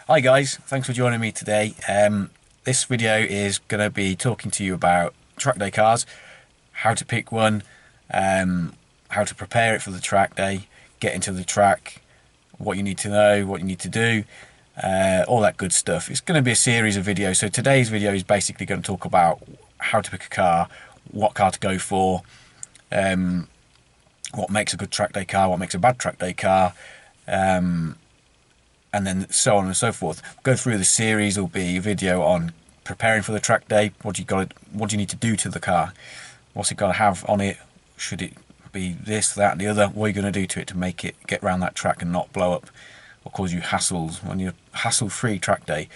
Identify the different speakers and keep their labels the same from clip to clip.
Speaker 1: Hi guys, thanks for joining me today. This video is going to be talking to you about track day cars, how to pick one, how to prepare it for the track day, get into the track, what you need to know, what you need to do, all that good stuff. It's going to be a series of videos, so today's video is basically going to talk about how to pick a car, what car to go for, what makes a good track day car, what makes a bad track day car, and then so on and so forth. Go through the series. There'll be a video on preparing for the track day. What do you need to do to the car? What's it got to have on it? Should it be this, that, and the other? What are you going to do to it to make it get around that track and not blow up or cause you hassles when you're hassle-free track day?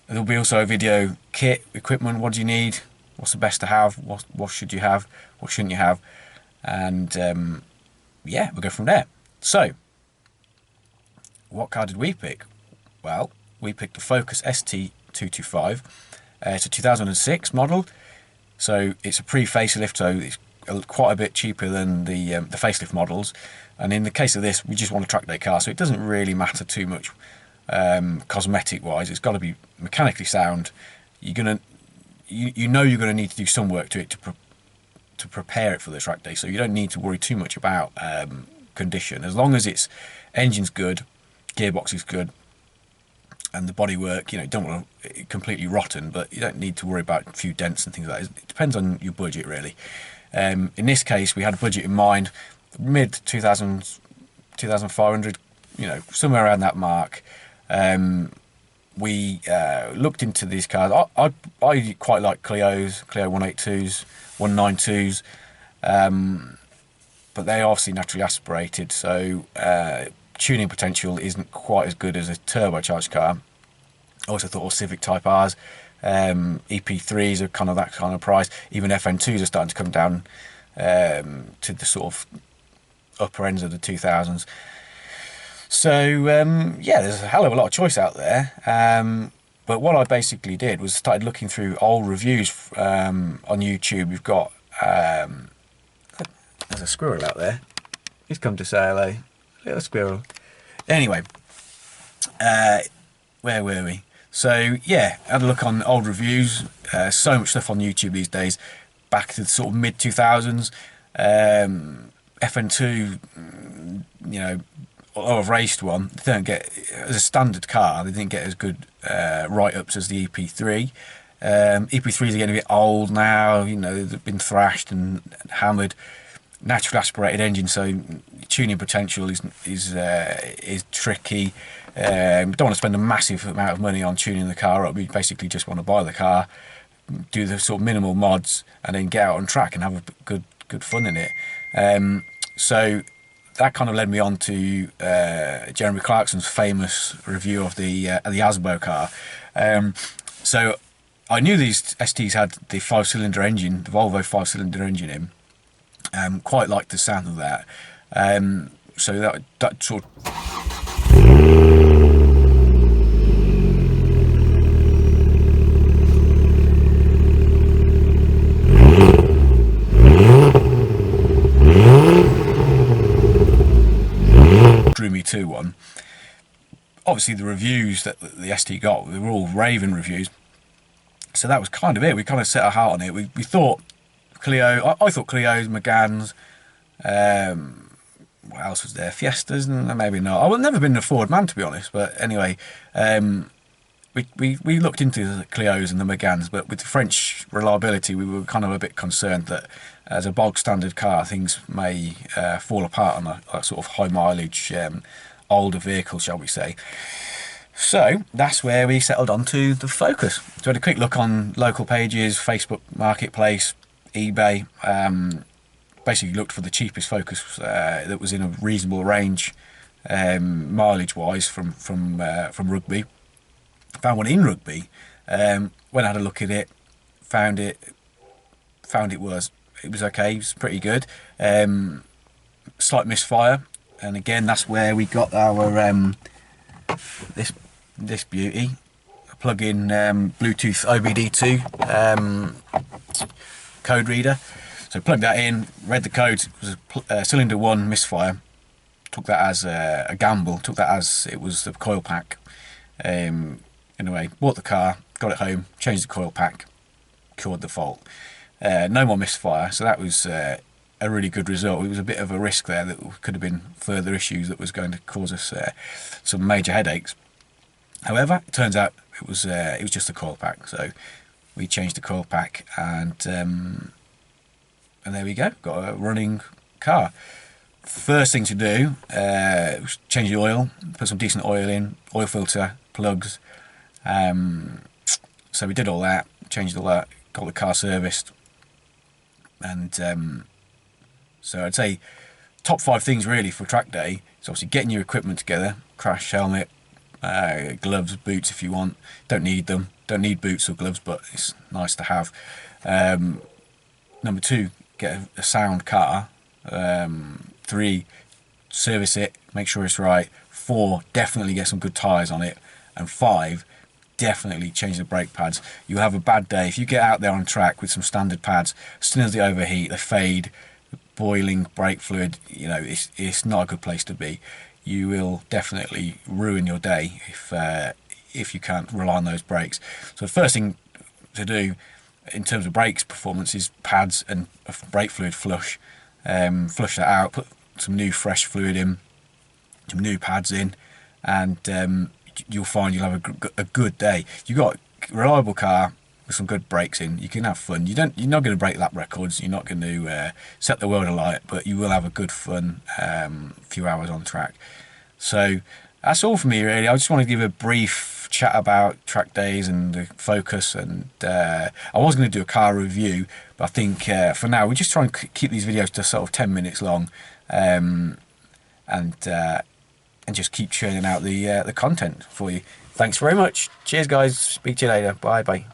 Speaker 1: There'll be also a video kit, equipment. What do you need? What's the best to have? What should you have? What shouldn't you have? And yeah, we'll go from there. So, what car did we pick? Well, we picked the Focus ST225. It's a 2006 model, so it's a pre-facelift, so it's quite a bit cheaper than the facelift models. And in the case of this, we just want a track day car, so it doesn't really matter too much cosmetic-wise. It's got to be mechanically sound. You know you're gonna need to do some work to it to prepare it for the track day, so you don't need to worry too much about condition, as long as its engine's good, gearbox is good, and the bodywork, you don't want it completely rotten, but you don't need to worry about a few dents and things like that. It depends on your budget, really. In this case, we had a budget in mind, mid 2000, 2500, somewhere around that mark. We looked into these cars. I quite like Clio 182s, 192s, but they are obviously naturally aspirated, so tuning potential isn't quite as good as a turbocharged car. I also thought all Civic Type R's, EP3s are kind of that kind of price. Even FN2s are starting to come down to the sort of upper ends of the 2000s. So yeah, there's a hell of a lot of choice out there. But what I basically did was started looking through old reviews on YouTube. We've got there's a squirrel out there. He's come to say hello. Little squirrel. Anyway, where were we? So yeah, had a look on old reviews. So much stuff on YouTube these days. Back to the sort of mid 2000s. FN2, although I've raced one, they don't get, as a standard car, they didn't get as good write-ups as the EP3. EP3s are getting a bit old now. They've been thrashed and hammered. Naturally aspirated engine, so tuning potential is tricky. Don't want to spend a massive amount of money on tuning the car up. We basically just want to buy the car, do the sort of minimal mods, and then get out on track and have a good fun in it. So that kind of led me on to Jeremy Clarkson's famous review of the Asbo car. So I knew these STs had the 5-cylinder engine, the Volvo 5-cylinder engine in. Quite liked the sound of that. So that sort of drew me to one. Obviously the reviews that the ST got, they were all raving reviews, so that was kind of it. We kind of set our heart on it. We thought Clio, I thought Clios, Megans, what else was there? Fiestas, and maybe not. I've never been a Ford man, to be honest, but anyway, we looked into the Clios and the Megans, but with the French reliability, we were kind of a bit concerned that as a bog standard car, things may fall apart on a sort of high mileage, older vehicle, shall we say. So that's where we settled onto the Focus. So we had a quick look on local pages, Facebook Marketplace, eBay. Basically looked for the cheapest Focus that was in a reasonable range, mileage wise, from Rugby. Found one in Rugby. Went and had a look at it. Found it was okay. It was pretty good. Slight misfire, and again that's where we got our this beauty. Plug-in Bluetooth OBD2 code reader. So plugged that in, read the code. It was a cylinder 1 misfire. Took that as a gamble. Took that as it was the coil pack. Anyway, bought the car, got it home, changed the coil pack, cured the fault. No more misfire, so that was a really good result. It was a bit of a risk there that could have been further issues that was going to cause us some major headaches. However, it turns out it was just the coil pack. So we changed the coil pack, and there we go. Got a running car. First thing to do was change the oil, put some decent oil in, oil filter, plugs. So we did all that, changed all that, got the car serviced, and so I'd say top 5 things really for track day is obviously getting your equipment together: crash helmet, gloves, boots if you want. Don't need them. Don't need boots or gloves, but it's nice to have. Number 2, get a sound car. 3, service it, make sure it's right. 4, definitely get some good tyres on it. And 5, definitely change the brake pads. You have a bad day if you get out there on track with some standard pads. As soon as they overheat, they fade, boiling brake fluid. You know, it's not a good place to be. You will definitely ruin your day if you can't rely on those brakes. So the first thing to do in terms of brakes performance is pads and a brake fluid flush. Flush that out, put some new fresh fluid in, some new pads in, and you'll find you'll have a good day. You've got a reliable car with some good brakes in. You can have fun. You're not going to break lap records. You're not going to set the world alight, but you will have a good fun few hours on track. So that's all for me really. I just want to give a brief chat about track days and the Focus, and I was going to do a car review, but I think for now we just try and keep these videos to sort of 10 minutes long, and just keep churning out the content for you. Thanks very much. Cheers guys. Speak to you later. Bye bye.